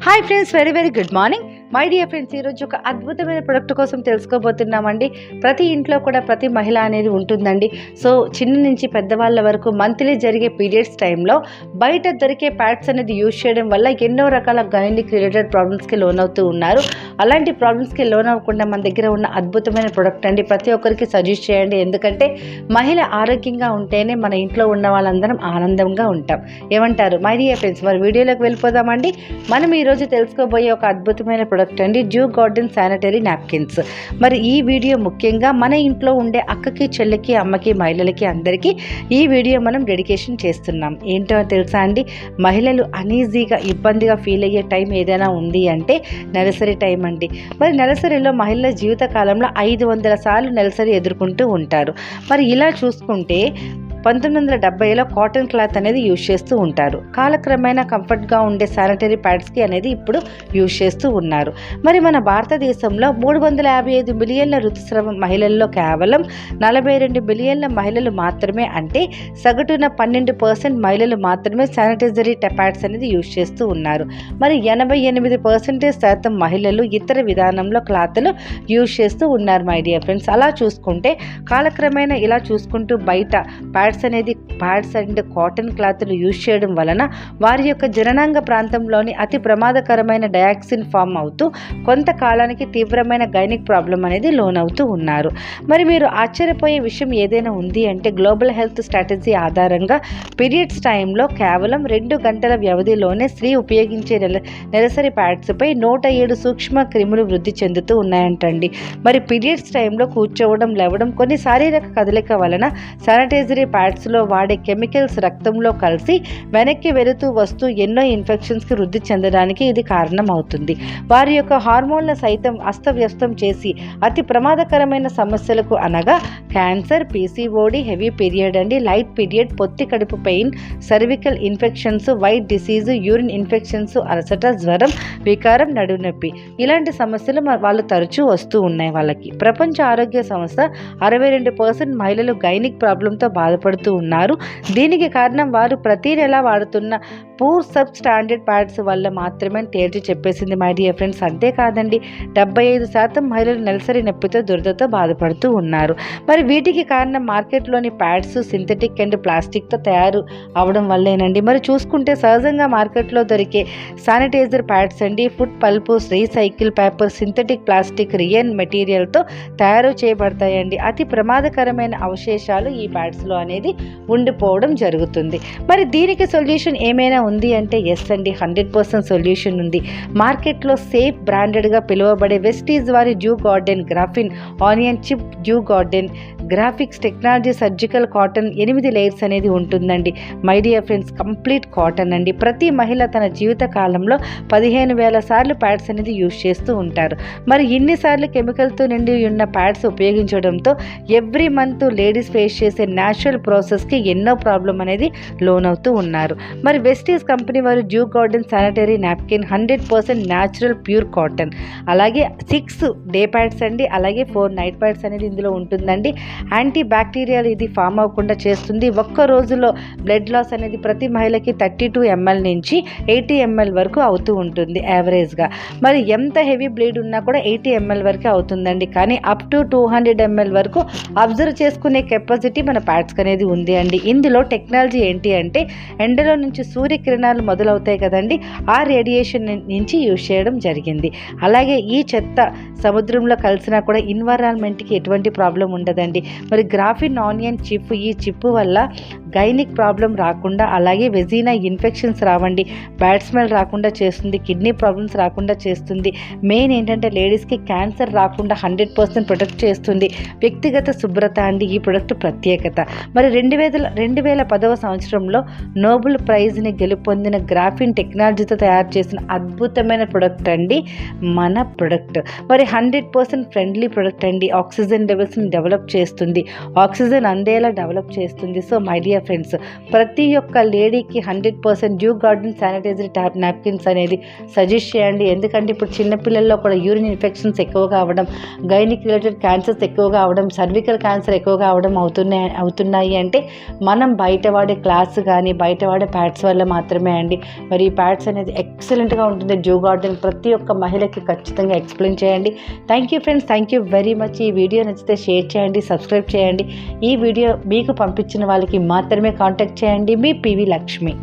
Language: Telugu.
Hi friends, very very good morning my dear friends. ఈరోజు ఒక అద్భుతమైన ప్రొడక్ట్ కోసం తెలుసుకోబోతున్నామండి. ప్రతి ఇంట్లో కూడా ప్రతి మహిళ అనేది ఉంటుందండి. సో చిన్న నుంచి పెద్దవాళ్ళ వరకు మంత్లీ జరిగే పీరియడ్స్ టైంలో బయట దొరికే ప్యాడ్స్ అనేది యూజ్ చేయడం వల్ల ఎన్నో రకాల గైనిక్ రిలేటెడ్ ప్రాబ్లమ్స్కి లోన్ అవుతూ ఉన్నారు. అలాంటి ప్రాబ్లమ్స్కి లోన్ అవ్వకుండా మన దగ్గర ఉన్న అద్భుతమైన ప్రొడక్ట్ అండి. ప్రతి ఒక్కరికి సజెస్ట్ చేయండి. ఎందుకంటే మహిళ ఆరోగ్యంగా ఉంటేనే మన ఇంట్లో ఉన్న వాళ్ళందరం ఆనందంగా ఉంటాం. ఏమంటారు మై డియర్ ఫ్రెండ్స్? మరి వీడియోలోకి వెళ్ళిపోదామండి. మనం ఈరోజు తెలుసుకోబోయే ఒక అద్భుతమైన ప్రొడక్ట్ అండి, జ్యూ గార్డెన్ శానిటరీ నాప్కిన్స్. మరి ఈ వీడియో ముఖ్యంగా మన ఇంట్లో ఉండే అక్కకి, చెల్లికి, అమ్మకి, మహిళలకి అందరికీ ఈ వీడియో మనం డెడికేషన్ చేస్తున్నాం. ఏంటో తెలుసా అండి, మహిళలు అనీజీగా ఇబ్బందిగా ఫీల్ అయ్యే టైం ఏదైనా ఉంది అంటే నెలసరి టైం అండి. మరి నెలసరిలో మహిళల జీవిత కాలంలో 500 సార్లు నెలసరి ఎదుర్కొంటూ ఉంటారు. మరి ఇలా చూసుకుంటే 1970లో కాటన్ క్లాత్ అనేది యూజ్ చేస్తూ ఉంటారు. కాలక్రమేణా కంఫర్ట్గా ఉండే శానిటరీ ప్యాడ్స్కి అనేది ఇప్పుడు యూజ్ చేస్తూ ఉన్నారు. మరి మన భారతదేశంలో 355 మిలియన్ల ఋతుస్రావ మహిళల్లో కేవలం 42 మిలియన్ల మహిళలు మాత్రమే, అంటే సగటున 12% మహిళలు మాత్రమే శానిటైజరీ ప్యాడ్స్ అనేది యూజ్ చేస్తూ ఉన్నారు. మరి 88% మహిళలు ఇతర విధానంలో క్లాత్లు యూజ్ చేస్తూ ఉన్నారు మై డియర్ ఫ్రెండ్స్. అలా చూసుకుంటే కాలక్రమేణా ఇలా చూసుకుంటూ బయట ప్యాడ్స్ అండ్ కాటన్ క్లాత్లు యూజ్ చేయడం వలన వారి యొక్క జననాంగ ప్రాంతంలోని అతి ప్రమాదకరమైన డయాక్సిన్ ఫామ్ అవుతూ కొంతకాలానికి తీవ్రమైన గైనిక్ ప్రాబ్లం అనేది లోన్ అవుతూ ఉన్నారు. మరి మీరు ఆశ్చర్యపోయే విషయం ఏదైనా ఉంది అంటే, గ్లోబల్ హెల్త్ స్ట్రాటజీ ఆధారంగా పీరియడ్స్ టైంలో కేవలం 2 గంటల వ్యవధిలోనే స్త్రీ ఉపయోగించే నెలసరి ప్యాడ్స్పై 107 సూక్ష్మ క్రిములు వృద్ధి చెందుతూ ఉన్నాయంటండి. మరి పీరియడ్స్ టైంలో కూర్చోవడం, లేవడం, కొన్ని శారీరక కదలిక వలన శానిటైజరీ ప్యాడ్స్లో వాడే కెమికల్స్ రక్తంలో కలిసి వెనక్కి వెళుతూ వస్తూ ఎన్నో ఇన్ఫెక్షన్స్కి వృద్ధి చెందడానికి ఇది కారణం అవుతుంది. వారి యొక్క హార్మోన్ల సైతం అస్తవ్యస్తం చేసి అతి ప్రమాదకరమైన సమస్యలకు అనగా క్యాన్సర్, పీసీఓడి, హెవీ పీరియడ్ అండి, లైట్ పీరియడ్, పొత్తి కడుపు pain, cervical infections, white disease, urine infections, అలసట, జ్వరం, వికారం, నడునొప్పి, ఇలాంటి సమస్యలు వాళ్ళు తరచూ వస్తూ ఉన్నాయి వాళ్ళకి. ప్రపంచ ఆరోగ్య సంస్థ 62% మహిళలు గైనిక్ ప్రాబ్లంతో బాధపడుతూ ఉన్నారు. దీనికి కారణం వారు ప్రతి నెల వాడుతున్న పూర్ సబ్ స్టాండర్డ్ ప్యాడ్స్ వల్ల మాత్రమే తేల్చి చెప్పేసింది మై డియర్ ఫ్రెండ్స్. అంతేకాదండి, 75% మహిళలు నెలసరి నొప్పితో, దురదతో బాధపడుతూ ఉన్నారు. మరి వీటికి కారణం మార్కెట్లోని ప్యాడ్స్ సింథటిక్ అండ్ ప్లాస్టిక్తో తయారు అవడం వల్లేనండి. మరి చూసుకుంటే సహజంగా మార్కెట్లో దొరికే శానిటైజర్ ప్యాడ్స్ అండి food pulp, recycle paper, synthetic plastic, rayon మెటీరియల్తో తయారు చేయబడతాయండి. అతి ప్రమాదకరమైన అవశేషాలు ఈ ప్యాడ్స్లో అనేది ఉండిపోవడం జరుగుతుంది. మరి దీనికి సొల్యూషన్ ఏమైనా ఉంది అంటే ఎస్ అండి, 100% సొల్యూషన్ ఉంది. మార్కెట్లో సేఫ్ బ్రాండెడ్గా పిలువబడే వెస్టీజ్ వారి dew garden graphene anion chip dew garden graphics technology surgical cotton 8 layers అనేది ఉంటుందండి my dear friends. Complete cotton అండి. ప్రతి మహిళ తన జీవిత కాలంలో 15,000 సార్లు ప్యాడ్స్ అనేది యూజ్ చేస్తూ ఉంటారు. మరి ఇన్నిసార్లు కెమికల్తో నిండి ఉన్న ప్యాడ్స్ ఉపయోగించడంతో ఎవ్రీ మంత్ లేడీస్ ఫేస్ చేసే న్యాచురల్ ప్రాసెస్కి ఎన్నో ప్రాబ్లం అనేది లోన్ అవుతూ ఉన్నారు. మరి వెస్టీజ్ కంపెనీ వారు dew garden sanitary napkin 100% natural pure cotton, అలాగే 6 డే ప్యాడ్స్ అండి, అలాగే 4 నైట్ ప్యాడ్స్ అనేది ఇందులో ఉంటుందండి. యాంటీ బ్యాక్టీరియల్ ఇది ఫామ్ అవ్వకుండా చేస్తుంది. ఒక్క రోజులో బ్లడ్ లాస్ అనేది ప్రతి మహిళకి 32 ml నుంచి 80 ml వరకు అవుతూ ఉంటుంది యావరేజ్గా. మరి ఎంత హెవీ బ్లీడ్ ఉన్నా కూడా 80 ml వరకు అవుతుందండి. కానీ అప్ టు 200 ml వరకు అబ్జర్వ్ చేసుకునే కెపాసిటీ మన ప్యాడ్స్కి అనేది ఉంది అండి. ఇందులో టెక్నాలజీ ఏంటి అంటే, ఎండలో నుంచి సూర్యకిరణాలు మొదలవుతాయి కదండి, ఆ రేడియేషన్ నుంచి యూజ్ చేయడం జరిగింది. అలాగే ఈ చెత్త సముద్రంలో కలిసినా కూడా ఎన్విరాన్మెంట్కి ఎటువంటి ప్రాబ్లం ఉండదండి. మరి గ్రాఫిన్ ఆనియన్ చిప్, ఈ చిప్ వల్ల గైనిక్ ప్రాబ్లం రాకుండా, అలాగే వెజీనా ఇన్ఫెక్షన్స్ రావండి, బ్యాడ్ స్మెల్ రాకుండా చేస్తుంది, కిడ్నీ ప్రాబ్లమ్స్ రాకుండా చేస్తుంది. మెయిన్ ఏంటంటే లేడీస్కి క్యాన్సర్ రాకుండా 100% ప్రొటెక్ట్ చేస్తుంది. వ్యక్తిగత శుభ్రత అండి ఈ ప్రొడక్ట్ ప్రత్యేకత. మరి 2010వ సంవత్సరంలో నోబెల్ ప్రైజ్ని గెలుపొందిన గ్రాఫిన్ టెక్నాలజీతో తయారు చేసిన అద్భుతమైన ప్రొడక్ట్ అండి మన ప్రొడక్ట్. మరి 100% ఫ్రెండ్లీ ప్రొడక్ట్ అండి. ఆక్సిజన్ లెవెల్స్ని డెవలప్ చేస్తుంది, ఆక్సిజన్ అందేలా డెవలప్ చేస్తుంది. So my dear dear friends. ప్రతి ఒక్క లేడీకి 100% డ్యూ గార్డెన్ శానిటైజర్ నాప్కిన్స్ అనేది సజెస్ట్ చేయండి. ఎందుకంటే ఇప్పుడు చిన్నపిల్లల్లో కూడా యూరిన్ ఇన్ఫెక్షన్స్ ఎక్కువగా అవ్వడం, గైనిక్ రిలేటెడ్ క్యాన్సర్స్ ఎక్కువగా అవ్వడం, సర్వికల్ క్యాన్సర్ ఎక్కువగా అవ్వడం అవుతున్నాయి అంటే మనం బయట వాడే క్లాస్ కానీ బయట వాడే ప్యాడ్స్ వల్ల మాత్రమే అండి. మరి ఈ ప్యాడ్స్ అనేది ఎక్సలెంట్గా ఉంటుంది. డ్యూ గార్డెన్ ప్రతి ఒక్క మహిళకి ఖచ్చితంగా ఎక్స్ప్లెయిన్ చేయండి. Thank you friends, thank you very much. ఈ వీడియో నచ్చితే షేర్ చేయండి, సబ్స్క్రైబ్ చేయండి. ఈ వీడియో మీకు పంపించిన వాళ్ళకి మాత్రమే కాంటాక్ట్ చేయండి. మీ పివి లక్ష్మి.